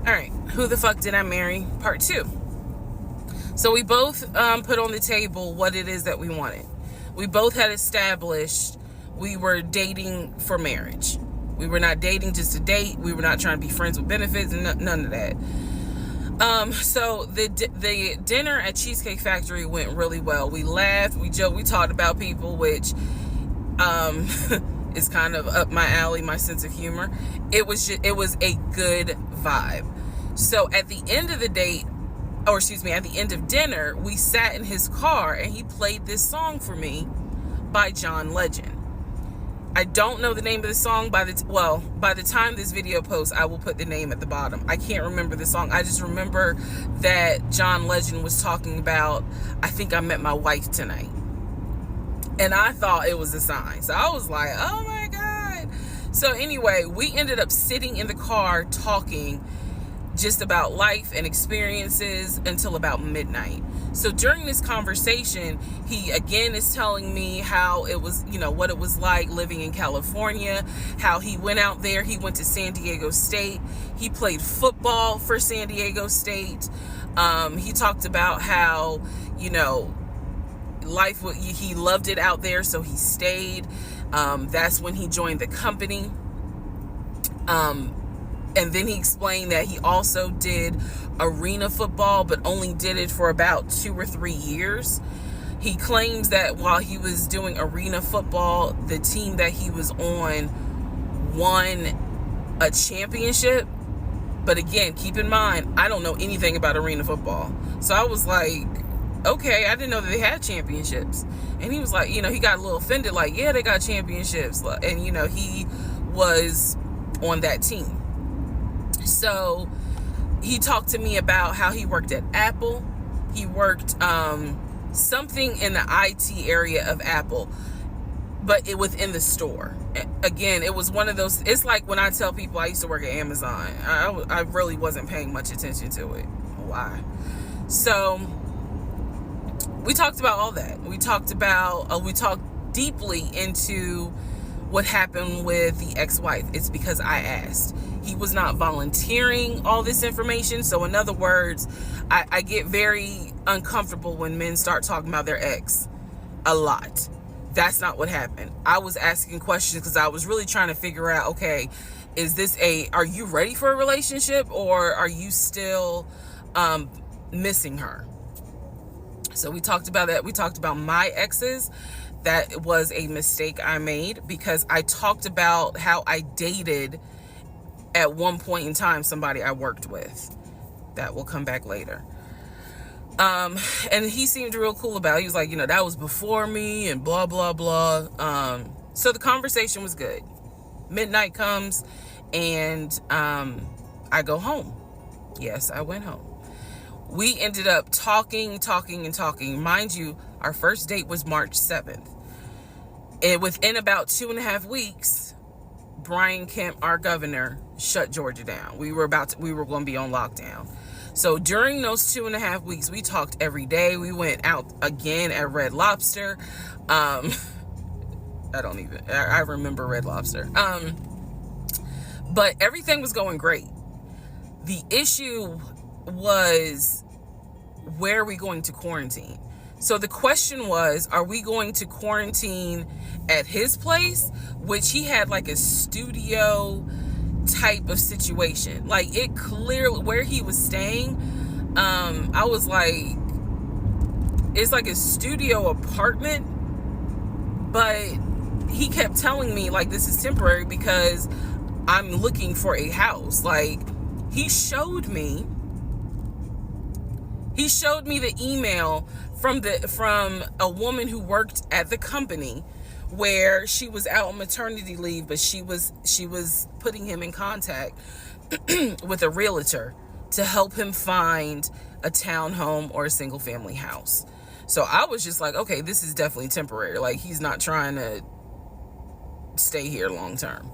All right, who the fuck did I marry? Part 2. So we both put on the table what it is that we wanted. We both had established we were dating for marriage. We were not dating just to date. We were not trying to be friends with benefits and none of that. So the dinner at Cheesecake Factory went really well. We laughed, we joked, we talked about people, which is kind of up my alley, my sense of humor. It was a good vibe. So at the end of the date, at the end of dinner, we sat in his car and he played this song for me by John Legend. I don't know the name of the song. By the time this video posts, I will put the name at the bottom. I can't remember the song. I just remember that John Legend was talking about, I think I met my wife tonight. And I thought it was a sign. So I was like, oh my God. So anyway, we ended up sitting in the car talking just about life and experiences until about midnight. So during this conversation, he again is telling me how it was, what it was like living in California, how he went out there. He went to San Diego State. He played football for San Diego State. He talked about how, he loved it out there, so he stayed. That's when he joined the company. And then he explained that he also did arena football, but only did it for about 2 or 3 years. He claims that while he was doing arena football, the team that he was on won a championship. But again, keep in mind, I don't know anything about arena football. So I was like, okay, I didn't know that they had championships. And he was like, he got a little offended, like, yeah, they got championships. And, he was on that team. So he talked to me about how he worked at Apple. He worked something in the IT area of Apple, but within the store. Again, it was one of those, it's like when I tell people I used to work at Amazon. I really wasn't paying much attention to it. Why? So we talked about all that. We talked deeply into what happened with the ex-wife. It's because I asked. He was not volunteering all this information. So in other words, I get very uncomfortable when men start talking about their ex a lot. That's not what happened. I was asking questions because I was really trying to figure out, okay, are you ready for a relationship, or are you still missing her? So we talked about that. We talked about my exes. That was a mistake I made because I talked about how I dated at one point in time somebody I worked with. That will come back later. And he seemed real cool about it. He was like, that was before me and blah, blah, blah. So the conversation was good. Midnight comes and I go home. Yes, I went home. We ended up talking. Mind you, our first date was March 7th. And within about 2.5 weeks, Brian Kemp, our governor, shut Georgia down. We were going to be on lockdown. So during those 2.5 weeks, we talked every day. We went out again at Red Lobster. I remember Red Lobster. But everything was going great. The issue was, where are we going to quarantine? So the question was, are we going to quarantine at his place, which he had like a studio type of situation. Like, it clearly, where he was staying, I was like, it's like a studio apartment, but he kept telling me like, this is temporary because I'm looking for a house. Like, he showed me the email from a woman who worked at the company where she was out on maternity leave, but she was putting him in contact with a realtor to help him find a townhome or a single family house. So I was just like, okay, this is definitely temporary. Like, he's not trying to stay here long term.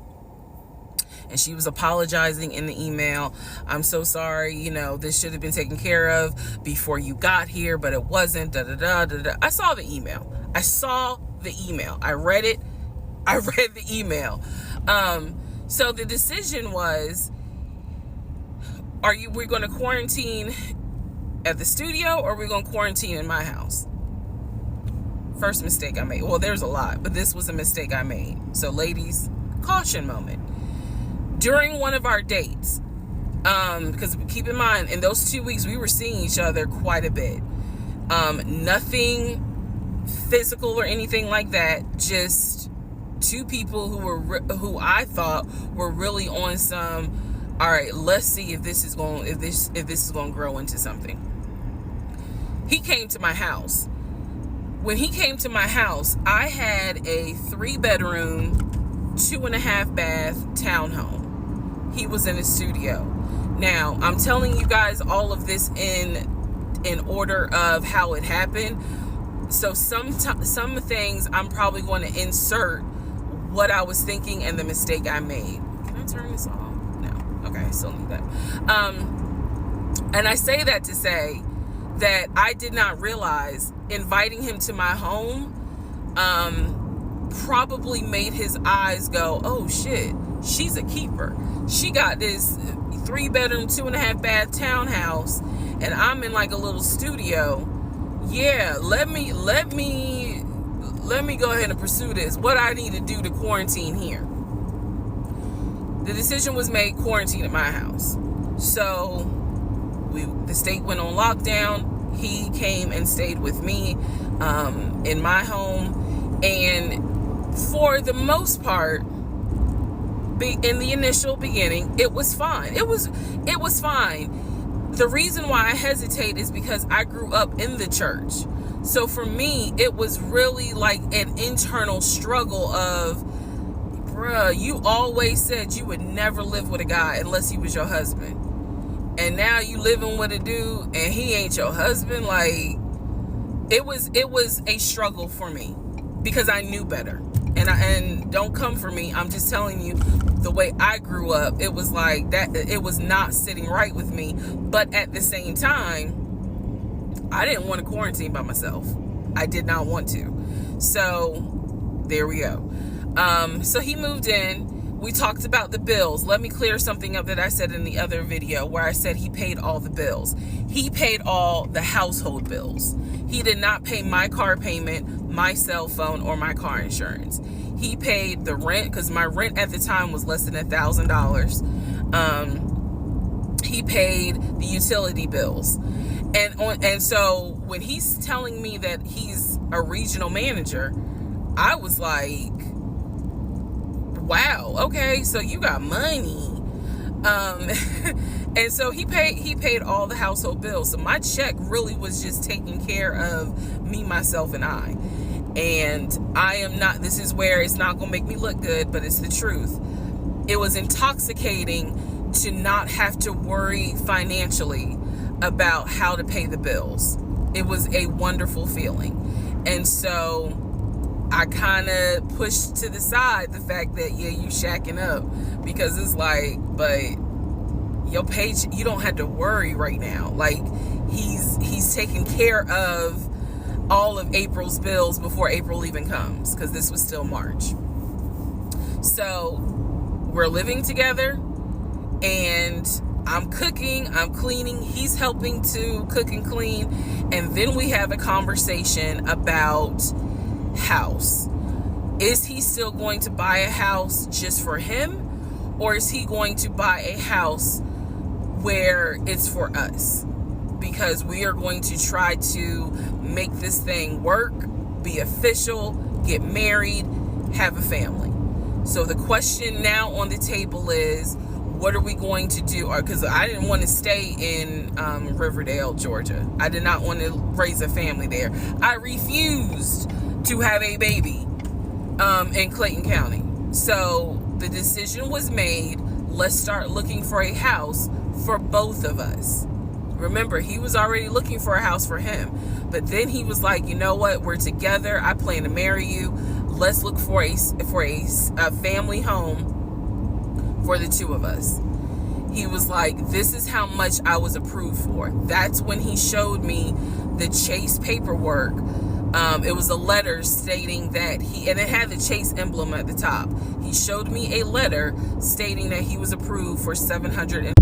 And she was apologizing in the email. I'm so sorry, this should have been taken care of before you got here, but it wasn't, I saw the email. I read it. I read the email. So the decision was, we're going to quarantine at the studio, or are we going to quarantine in my house? First mistake I made. Well, there's a lot, but this was a mistake I made. So ladies, caution moment. During one of our dates, because keep in mind, in those 2 weeks, we were seeing each other quite a bit. Nothing physical or anything like that. Just two people who I thought were really on some, all right, let's see if this is going to grow into something. He came to my house. When he came to my house, I had a 3-bedroom, 2.5 bath townhome. He was in a studio. Now, I'm telling you guys all of this in order of how it happened. So some things I'm probably going to insert what I was thinking and the mistake I made. Can I turn this off? No. Okay, I still need that. And I say that to say that I did not realize inviting him to my home probably made his eyes go, oh shit, she's a keeper. She got this 3-bedroom, 2.5 bath townhouse, and I'm in like a little studio. Yeah, let me go ahead and pursue this. What I need to do to quarantine here. The decision was made, quarantine at my house. So the state went on lockdown. He came and stayed with me in my home, and for the most part, in the initial beginning, it was fine. It was fine. The reason why I hesitate is because I grew up in the church. So for me, it was really like an internal struggle of, bruh, you always said you would never live with a guy unless he was your husband. And now you living with a dude and he ain't your husband. Like, it was a struggle for me because I knew better. And don't come for me. I'm just telling you the way I grew up. It was like that. It was not sitting right with me. But at the same time, I didn't want to quarantine by myself. I did not want to. So there we go. So he moved in. We talked about the bills. Let me clear something up that I said in the other video where I said he paid all the bills. He paid all the household bills. He did not pay my car payment, my cell phone, or my car insurance. He paid the rent, because my rent at the time was less than $1,000. He paid the utility bills. And so when he's telling me that he's a regional manager, I was like, wow, okay, so you got money. And so he paid all the household bills. So my check really was just taking care of me, myself, and I. And I am not, this is where it's not gonna make me look good, but it's the truth. It was intoxicating to not have to worry financially about how to pay the bills. It was a wonderful feeling. And so I kind of pushed to the side the fact that, yeah, you shacking up, because it's like, but your page, you don't have to worry right now. Like, he's taking care of all of April's bills before April even comes, because this was still March. So we're living together, and I'm cooking, I'm cleaning, he's helping to cook and clean, and then we have a conversation about house. Is he still going to buy a house just for him, or is he going to buy a house where it's for us? Because we are going to try to make this thing work, be official, get married, have a family. So the question now on the table is, what are we going to do? Because I didn't want to stay in Riverdale, Georgia. I did not want to raise a family there. I refused to have a baby in Clayton County. So the decision was made, let's start looking for a house for both of us. Remember, he was already looking for a house for him, but then he was like, you know what, we're together, I plan to marry you, let's look for a family home for the two of us. He was like, this is how much I was approved for. That's when he showed me the Chase paperwork. It was a letter stating that and it had the Chase emblem at the top. He showed me a letter stating that he was approved for $700.